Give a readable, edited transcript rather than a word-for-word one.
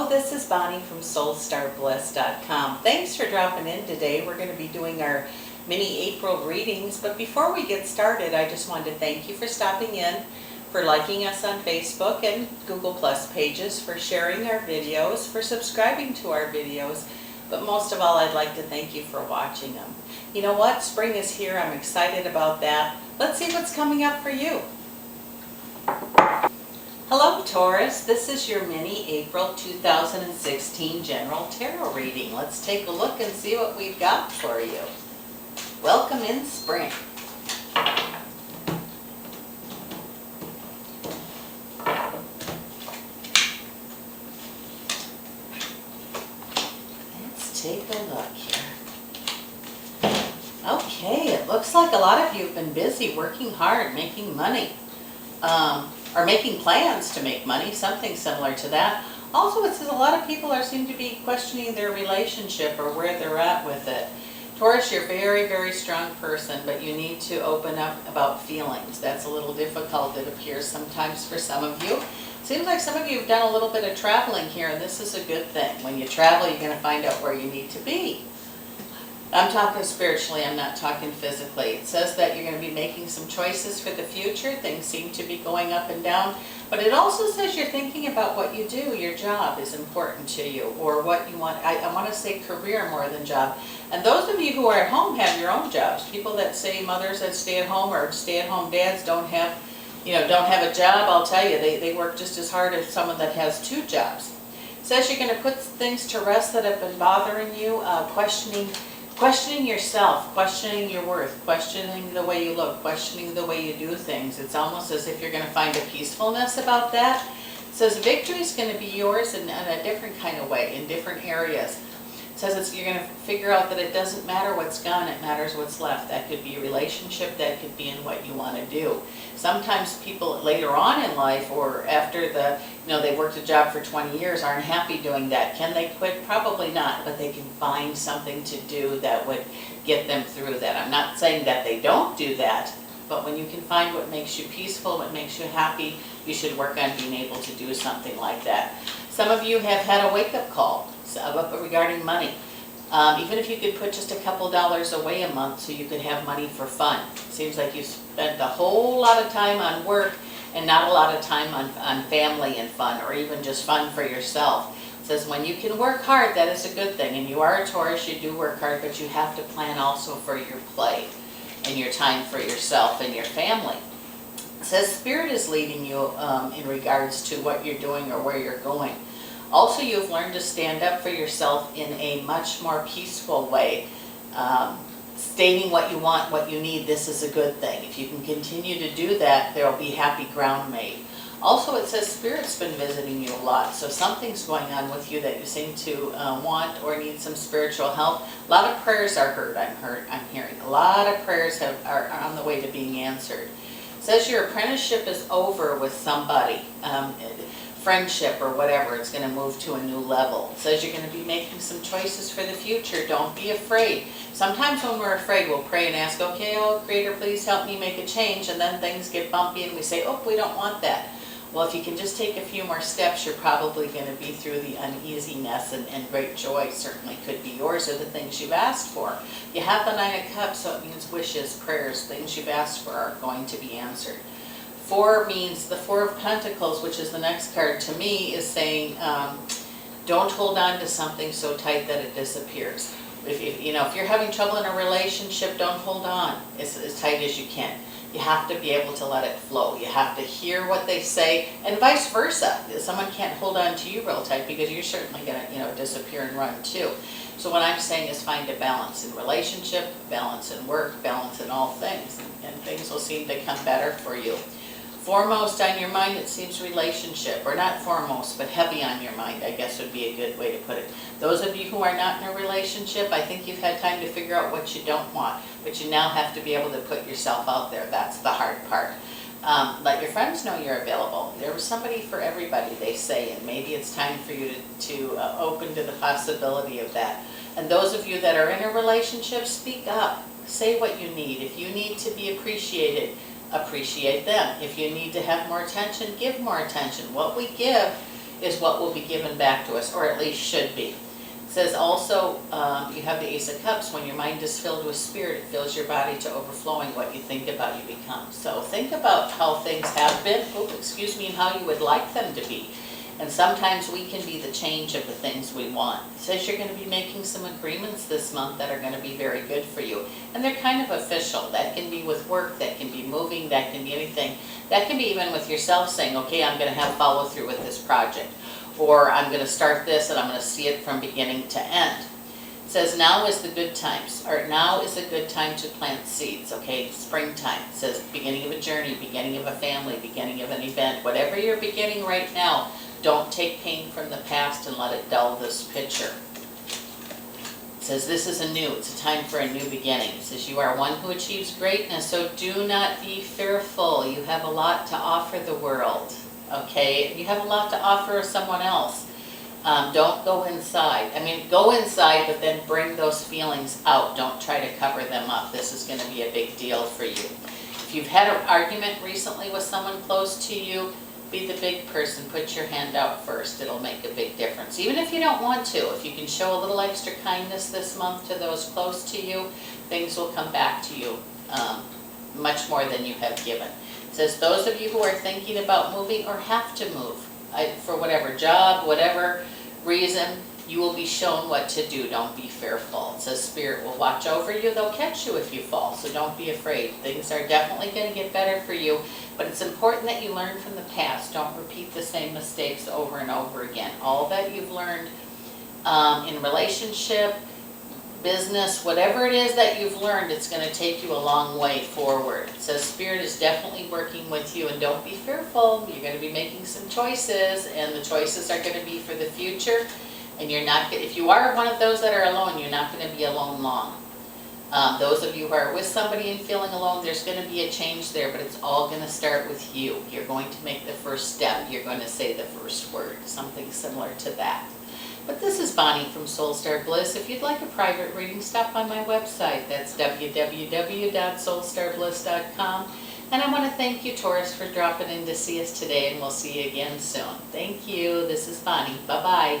this is Bonnie from Soulstarbliss.com. Thanks for dropping in today. We're going to be doing our mini April readings, but before we get started, I just wanted to thank you for stopping in, for liking us on Facebook and Google Plus pages, for sharing our videos, for subscribing to our videos, but most of all, I'd like to thank you for watching them. You know what? Spring is here. I'm excited about that. Let's see what's coming up for you. Hello Taurus, this is your mini April 2016 General Tarot reading. Let's take a look and see what we've got for you. Welcome in spring. Let's take a look here. Okay, it looks like a lot of you have been busy working hard, making money. Or making plans to make money, something similar to that. Also, it says a lot of people seem to be questioning their relationship or where they're at with it. Taurus, you're a very, very strong person, but you need to open up about feelings. That's a little difficult, it appears, sometimes for some of you. Seems like some of you have done a little bit of traveling here, and this is a good thing. When you travel, you're going to find out where you need to be. I'm talking spiritually, I'm not talking physically. It says that you're going to be making some choices for the future. Things seem to be going up and down. But it also says you're thinking about what you do. Your job is important to you, or what you want. I want to say career more than job. And those of you who are at home have your own jobs. People that say mothers that stay at home or stay-at-home dads don't have a job, I'll tell you, they work just as hard as someone that has two jobs. It says you're going to put things to rest that have been bothering you, questioning yourself, questioning your worth, questioning the way you look, questioning the way you do things. It's almost as if you're going to find a peacefulness about that. It says victory is going to be yours in a different kind of way, in different areas. It says you're going to figure out that it doesn't matter what's gone, it matters what's left. That could be a relationship, that could be in what you want to do. Sometimes people later on in life, or after they worked a job for 20 years, aren't happy doing that. Can they quit? Probably not, but they can find something to do that would get them through that. I'm not saying that they don't do that, but when you can find what makes you peaceful, what makes you happy, you should work on being able to do something like that. Some of you have had a wake-up call regarding money. Even if you could put just a couple dollars away a month so you could have money for fun. It seems like you spent a whole lot of time on work and not a lot of time on family and fun, or even just fun for yourself. It says when you can work hard, that is a good thing. And you are a Taurus, you do work hard, but you have to plan also for your play and your time for yourself and your family. It says Spirit is leading you in regards to what you're doing or where you're going. Also, you've learned to stand up for yourself in a much more peaceful way, stating what you want, what you need. This is a good thing. If you can continue to do that, there will be happy ground made. Also, it says Spirit's been visiting you a lot, so something's going on with you that you seem to want or need some spiritual help. A lot of prayers are heard, I'm hearing. A lot of prayers are on the way to being answered. It says your apprenticeship is over with somebody. Friendship or whatever, it's going to move to a new level. It says you're going to be making some choices for the future. Don't be afraid. Sometimes when we're afraid, we'll pray and ask, okay, oh Creator, please help me make a change, and then things get bumpy and we say, oh, we don't want that. Well, if you can just take a few more steps, you're probably going to be through the uneasiness, and great joy certainly could be yours, or the things you've asked for. You have the Nine of Cups, so it means wishes, prayers, things you've asked for are going to be answered. 4 means the Four of Pentacles, which is the next card to me, is saying don't hold on to something so tight that it disappears. If you're having trouble in a relationship, don't hold on as tight as you can. You have to be able to let it flow. You have to hear what they say, and vice versa. Someone can't hold on to you real tight because you're certainly going to disappear and run too. So what I'm saying is find a balance in relationship, balance in work, balance in all things, and things will seem to come better for you. Foremost on your mind, it seems relationship, or not foremost, but heavy on your mind, I guess would be a good way to put it. Those of you who are not in a relationship, I think you've had time to figure out what you don't want, but you now have to be able to put yourself out there. That's the hard part. Let your friends know you're available. There was somebody for everybody, they say, and maybe it's time for you to open to the possibility of that. And those of you that are in a relationship, speak up. Say what you need. If you need to be appreciated, appreciate them. If you need to have more attention, give more attention. What we give is what will be given back to us, or at least should be. It says also, you have the Ace of Cups. When your mind is filled with spirit, it fills your body to overflowing. What you think about, you become. So think about how things have been, and how you would like them to be. And sometimes we can be the change of the things we want. It says you're going to be making some agreements this month that are going to be very good for you. And they're kind of official. That can be with work, that can be moving, that can be anything. That can be even with yourself saying, okay, I'm going to have follow through with this project. Or I'm going to start this and I'm going to see it from beginning to end. It says now is the good times, or now is a good time to plant seeds, okay? Springtime. It says beginning of a journey, beginning of a family, beginning of an event. Whatever you're beginning right now, don't take pain from the past and let it dull this picture. It says this is it's a time for a new beginning. It says you are one who achieves greatness, so do not be fearful. You have a lot to offer the world, okay? You have a lot to offer someone else. Don't go inside. Go inside, but then bring those feelings out. Don't try to cover them up. This is going to be a big deal for you. If you've had an argument recently with someone close to you, be the big person. Put your hand out first. It'll make a big difference. Even if you don't want to, if you can show a little extra kindness this month to those close to you, things will come back to you much more than you have given. It says those of you who are thinking about moving or have to move, for whatever job, whatever reason, you will be shown what to do. Don't be fearful. It says Spirit will watch over you. They'll catch you if you fall, so don't be afraid. Things are definitely going to get better for you, but it's important that you learn from the past. Don't repeat the same mistakes over and over again. All that you've learned in relationship, business, whatever it is that you've learned, it's going to take you a long way forward. It says Spirit is definitely working with you, and don't be fearful. You're going to be making some choices, and the choices are going to be for the future. And you're not, if you are one of those that are alone, you're not going to be alone long. Those of you who are with somebody and feeling alone, there's going to be a change there, but it's all going to start with you. You're going to make the first step. You're going to say the first word, something similar to that. But this is Bonnie from Soulstarbliss. If you'd like a private reading, stop on my website. That's www.soulstarbliss.com. And I want to thank you, Taurus, for dropping in to see us today, and we'll see you again soon. Thank you. This is Bonnie. Bye-bye.